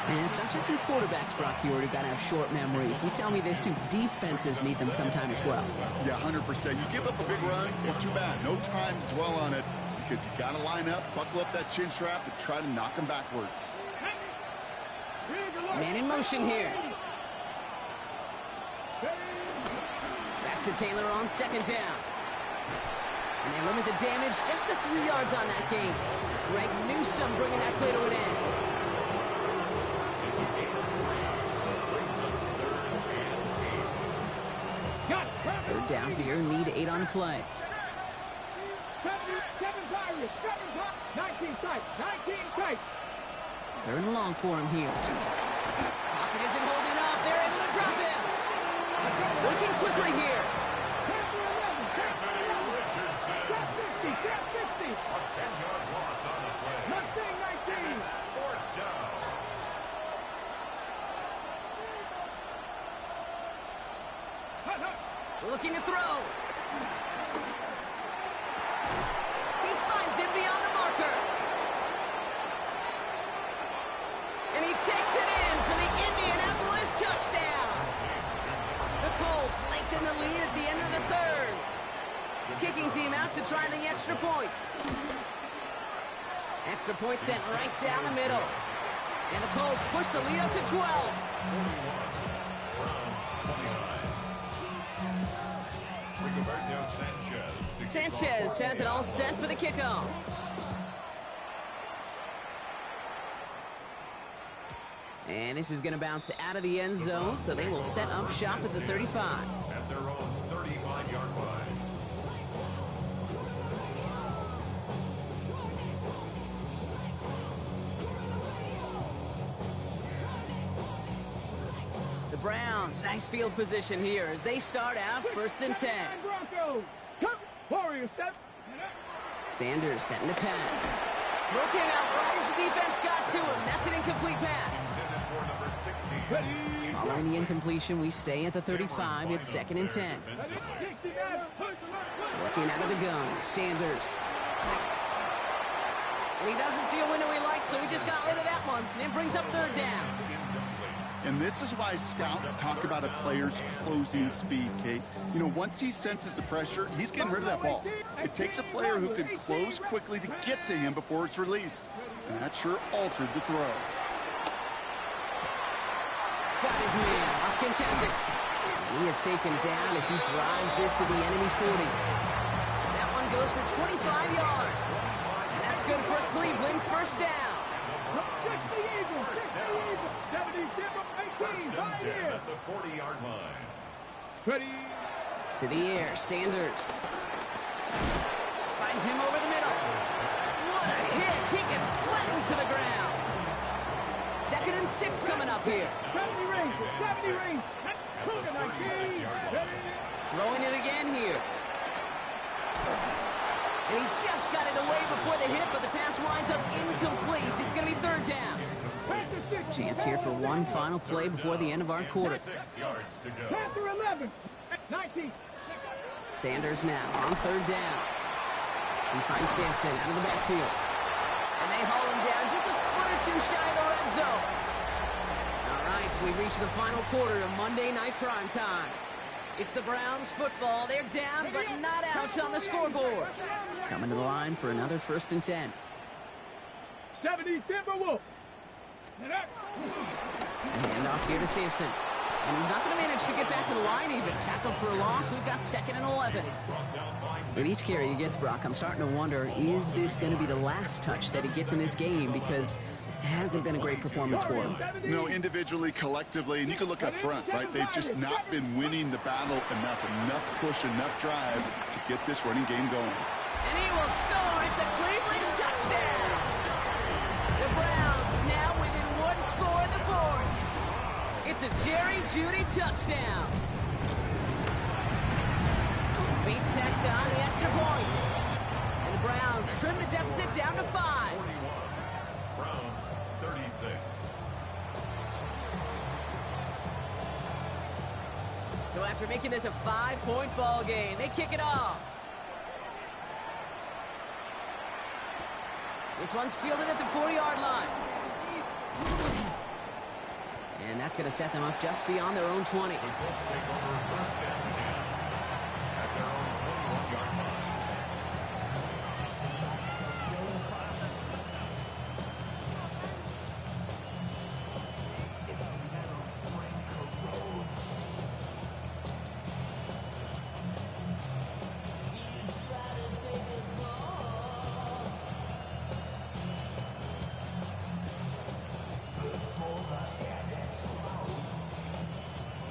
And it's not just in quarterbacks, Brock. You already got to have short memories. You tell me this too. Defenses need them sometime as well. Yeah, 100%. You give up a big run, well, too bad. No time to dwell on it because you got to line up, buckle up that chin strap, and try to knock them backwards. Man in motion here. Back to Taylor on 2nd down. And they limit the damage just a few yards on that game. Greg Newsome bringing that play to an end. 3rd down here, need 8 on play. 19 tight, 19 tight. 3rd and long for him here. Pocket isn't holding up. They're able to drop him. Working quickly here. Richardson. 50, 50. A 10-yard loss on the play. Mustang 19. It's 4th down. Looking to throw. He finds him beyond the marker. And he takes it in for the Indianapolis touchdown. The Colts lengthen the lead at the end of the 3rd. Kicking team out to try the extra point. Extra point sent right down the middle. And the Colts push the lead up to 12. Sanchez has it all set for the kickoff. And this is going to bounce out of the end zone, so they will set up shop at the 35. At their own 35-yard line. The Browns, nice field position here as they start out 1st and 10. Sanders setting the pass. Throw came out right as the defense got to him. That's an incomplete pass. Following the incompletion, we stay at the 35. It's 2nd and 10. Working out of the gun, Sanders. And he doesn't see a window he likes, so he just got rid of that one. Then brings up third down. And this is why scouts talk about a player's closing speed, Kate. You know, once he senses the pressure, he's getting rid of that ball. It takes a player who can close quickly to get to him before it's released. And that sure altered the throw. Got his man. Hopkins has it. And he is taken down as he drives this to the enemy 40. That one goes for 25 yards. And that's good for Cleveland. First down. 60 Eagles, 70 Timber, 18, 5 years. At the 40-yard line. Ready. To the air, Sanders. Finds him over the middle. What a hit. He gets flattened to the ground. 2nd and 6 coming up here. 70 range. Cougar 19. Ready. Throwing it again here. And he just got it away before the hit, but the pass winds up incomplete. It's going to be third down. Chance here for one final play before the end of our quarter. 6 yards to go. Panther 11. 19. Sanders now on third down. He finds Sampson out of the backfield. And they haul him down just a foot or two shy of the red zone. All right, we reach the final quarter of Monday Night Primetime. It's the Browns football. They're down, but not out on the scoreboard. Coming to the line for another 1st and 10. 70 Timberwolf. Hand off here to Sampson. And he's not going to manage to get back to the line even. Tackle for a loss. We've got 2nd and 11. With each carry he gets, Brock, I'm starting to wonder, is this going to be the last touch that he gets in this game? Because it hasn't been a great performance for him. No, individually, collectively, and you can look up front, right? They've just not been winning the battle enough push, enough drive to get this running game going. And he will score. It's a Cleveland touchdown. The Browns now within one score in the 4th. It's a Jerry Jeudy touchdown. Bates tacks on the extra point. And the Browns trim the deficit down to 5. 41. Browns 36. So after making this a 5-point ball game, they kick it off. This one's fielded at the 40-yard line. And that's going to set them up just beyond their own 20. The Colts take over 1st and 10 at their own 21-yard line.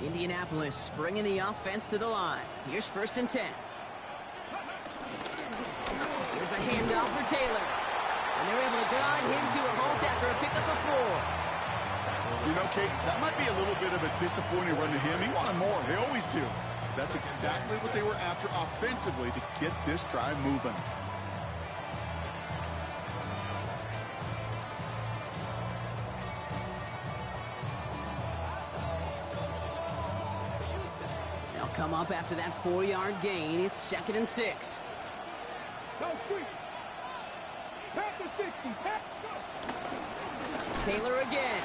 Indianapolis bringing the offense to the line. Here's 1st and 10. Here's a handoff for Taylor. And they're able to grind him to a halt after a pickup of 4. You know, Kate, that might be a little bit of a disappointing run to him. He wanted more. They always do. That's exactly what they were after offensively to get this drive moving. They'll come up after that 4-yard gain. It's 2nd and 6. Go street. Panther 60. Taylor again.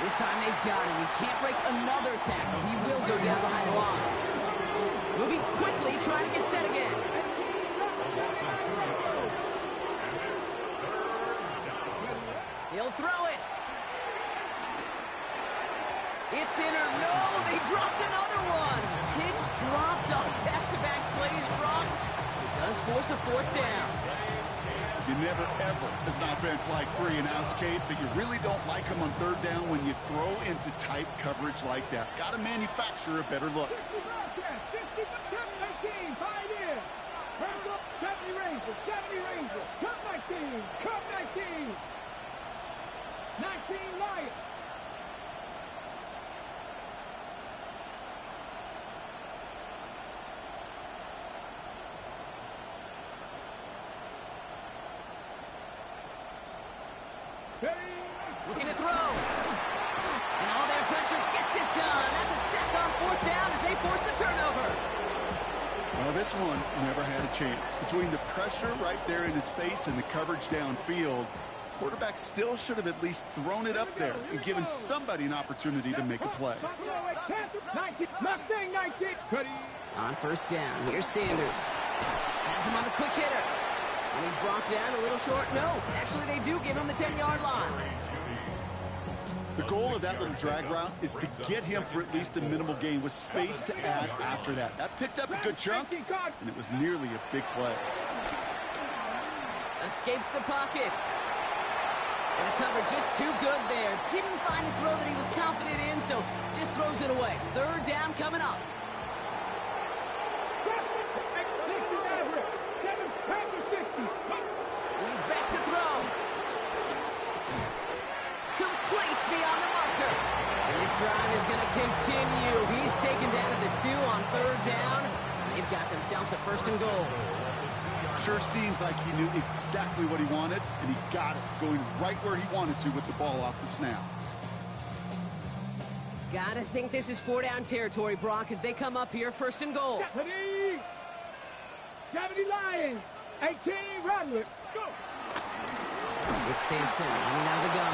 This time they've got him. He can't break another tackle. He will go down behind the line. Moving quickly, trying to get set again. He'll throw it. It's in or no, they dropped another one. Hicks dropped on back-to-back plays, Brock. It does force a 4th down. You never, ever, as an offense, like 3 and outs, Kate, but you really don't like them on 3rd down when you throw into tight coverage like that. Got to manufacture a better look. 60, 19, 5 years. 70 Rangers, 70 Rangers. Cup 19, Cup 19. 19 Lions. Looking to throw. And all their pressure gets it done. That's a sack on 4th down as they force the turnover. Well, this one never had a chance. Between the pressure right there in his face and the coverage downfield, quarterback still should have at least thrown it up there and given somebody an opportunity to make a play. On first down, here's Sanders. Has him on the quick hitter. And he's brought down a little short. No, actually they do give him the 10-yard line. The goal of that little drag route is to get him for at least a minimal gain with space to add after that. That picked up a good chunk, and it was nearly a big play. Escapes the pocket. And the cover just too good there. Didn't find a throw that he was confident in, so just throws it away. Third down coming up. He's back to throw. Complete beyond the marker. And this drive is going to continue. He's taken down at the 2 on third down. They've got themselves a first and goal. Sure seems like he knew exactly what he wanted, and he got it, going right where he wanted to with the ball off the snap. Gotta think this is 4-down territory, Brock, as they come up here, first and goal. 70 Lions, 18 Rodwood, go! It's Sampson running out of the gun.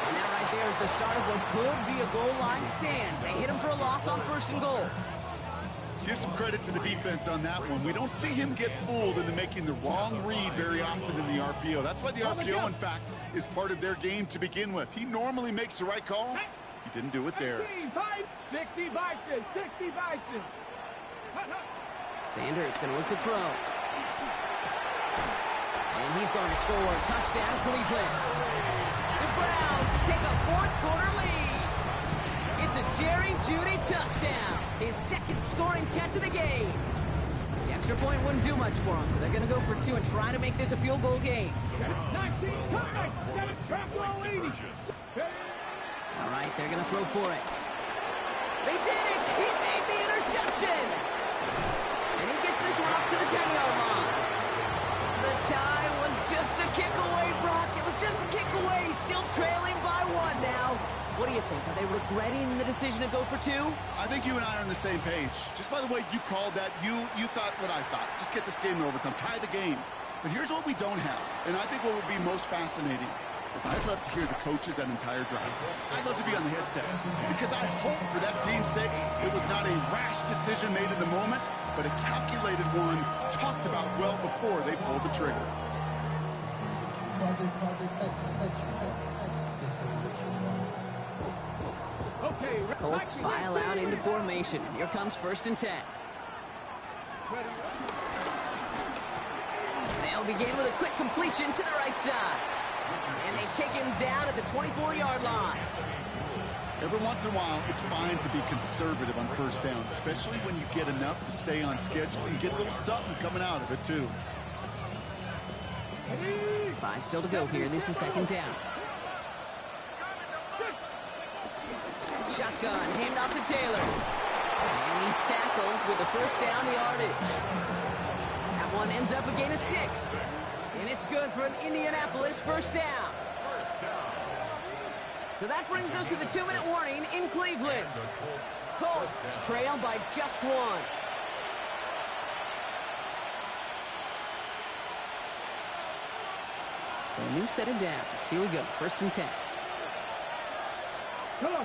And that right there is the start of what could be a goal line stand. They hit him for a loss on first and goal. Give some credit to the defense on that one. We don't see him get fooled into making the wrong read very often in the RPO. That's why the RPO, in fact, is part of their game to begin with. He normally makes the right call. He didn't do it there. 60 Bison, 60 Bison. Sanders going to look to throw. And he's going to score. Touchdown, Cleveland. The Browns take a fourth-quarter lead. It's a Jerry Jeudy touchdown. His second scoring catch of the game. The extra point wouldn't do much for him, so they're going to go for 2 and try to make this a field goal game. All right, they're going to throw for it. They did it! He made the interception! And he gets this one up to the 10-yard line. The tie was just a kick away, Brock. It was just a kick away. Still trailing by 1 now. What do you think? Are they regretting the decision to go for 2? I think you and I are on the same page. Just by the way you called that, you thought what I thought. Just get this game in overtime. Tie the game. But here's what we don't have. And I think what would be most fascinating is I'd love to hear the coaches that entire drive. I'd love to be on the headsets because I hope for that team's sake it was not a rash decision made in the moment, but a calculated one talked about well before they pulled the trigger. Colts file out into formation. Here comes first and 10. They'll begin with a quick completion to the right side. And they take him down at the 24-yard line. Every once in a while, it's fine to be conservative on first down, especially when you get enough to stay on schedule. You get a little something coming out of it, too. 5 still to go here. This is second down. Shotgun, handoff to Taylor. And he's tackled with the first down yardage. That one ends up a gain of 6. And it's good for an Indianapolis first down. So that brings us to the 2-minute warning in Cleveland. Colts trail by just 1. So a new set of downs. Here we go, first and 10. Come on.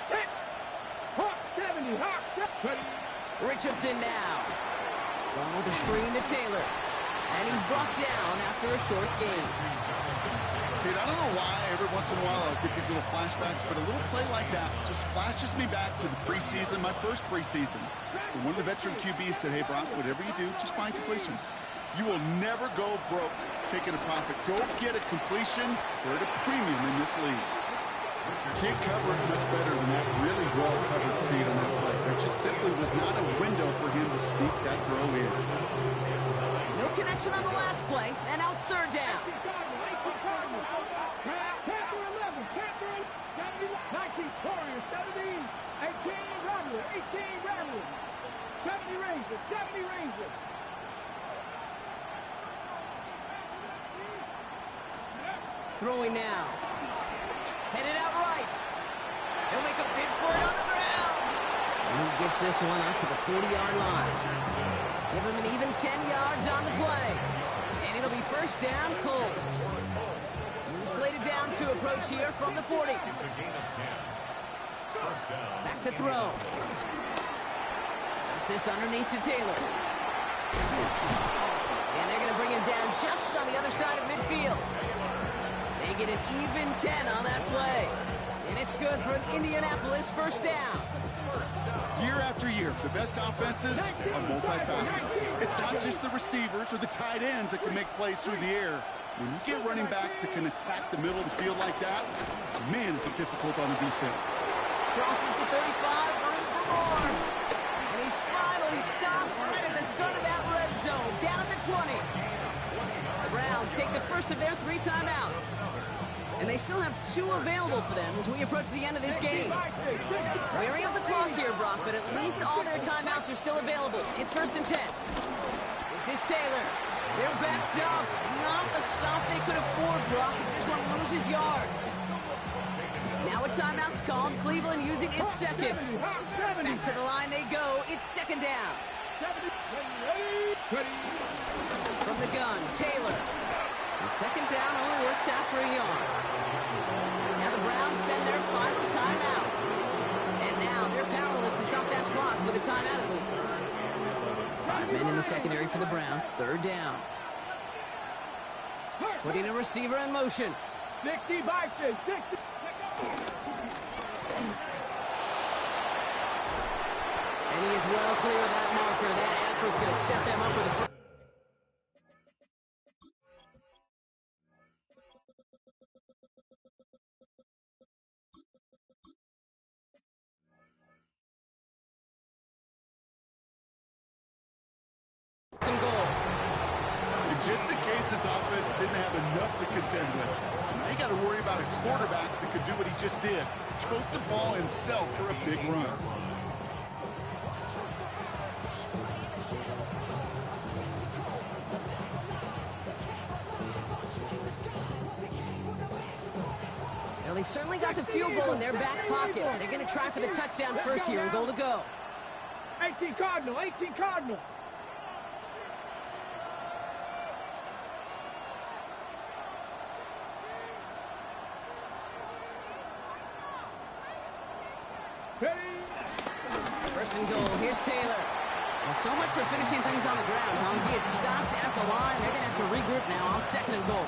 Set. Hawk 70, Hawk 70. Richardson now. Going with a screen to Taylor. And he's brought down after a short gain. Kate, I don't know why every once in a while I'll get these little flashbacks, but a little play like that just flashes me back to the preseason, my first preseason. And one of the veteran QBs said, hey, Brock, whatever you do, just find completions. You will never go broke taking a profit. Go get a completion. We're at a premium in this league. Can't cover it much better than that really well-covered feed on that play. There just simply was not a window for him to sneak that throw in. No connection on the last play, and now it's third down. Panther 11, Panther 19 Warriors, 17, 18 Rattler, 18 Rattler, 70 Rangers, 70 Rangers. Throwing now. Headed out right. He'll make a bid for it on the ground. And he gets this one out to the 40-yard line. Give him an even 10 yards on the play. And it'll be first down, Colts. New slated downs to approach here from the 40. It's a gain of 10. First down. Back to throw. Dumps this underneath to Taylor. And they're going to bring him down just on the other side of midfield. They get an even 10 on that play. And it's good for an Indianapolis first down. Year after year, the best offenses are multifaceted. It's not just the receivers or the tight ends that can make plays through the air. When you get running backs that can attack the middle of the field like that, man, is it difficult on the defense. Crosses the 35, room for more. And he's finally stopped right at the start of that red zone, down at the 20. The Browns take the first of their 3 timeouts. And they still have 2 available for them as we approach the end of this game. Wearing up the clock here, Brock, but at least all their timeouts are still available. It's first and 10. This is Taylor. They're backed up. Not a stop they could afford, Brock, as this one loses yards. Now a timeout's called. Cleveland using its second. Back to the line they go. It's second down. From the gun, Taylor. And second down only works out for a yard. Now the Browns spend their final timeout. And now they're powerless to stop that clock with a timeout at least. 5 men in the secondary for the Browns. Third down. Putting a receiver in motion. 60 by 6. 60. And he is well clear of that marker. That effort's going to set them up with a... goal. And just in case this offense didn't have enough to contend with, they got to worry about a quarterback that could do what he just did. Tote the ball himself for a big run. Well, they've certainly got the field goal in their back pocket. They're going to try for the touchdown first here and goal to go. 18 Cardinal, 18 Cardinal. First and goal. Here's Taylor. Well, so much for finishing things on the ground, huh? He is stopped at the line. They're going to have to regroup now on second and goal.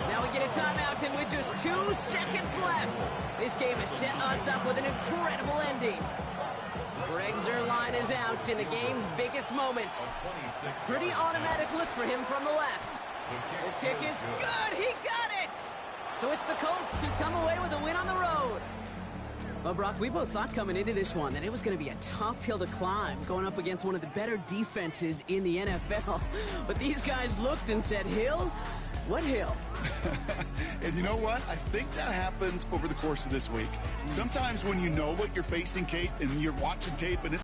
Now we get a timeout, and with just 2 seconds left, this game has set us up with an incredible ending. Greg Zuerlein is out in the game's biggest moment. Pretty automatic look for him from the left. The kick is good. He got it. So it's the Colts who come away with a win on the road. Well, Brock, we both thought coming into this one that it was going to be a tough hill to climb going up against one of the better defenses in the NFL. But these guys looked and said, hill? What hill? And you know what? I think that happens over the course of this week. Sometimes when you know what you're facing, Kate, and you're watching tape and it's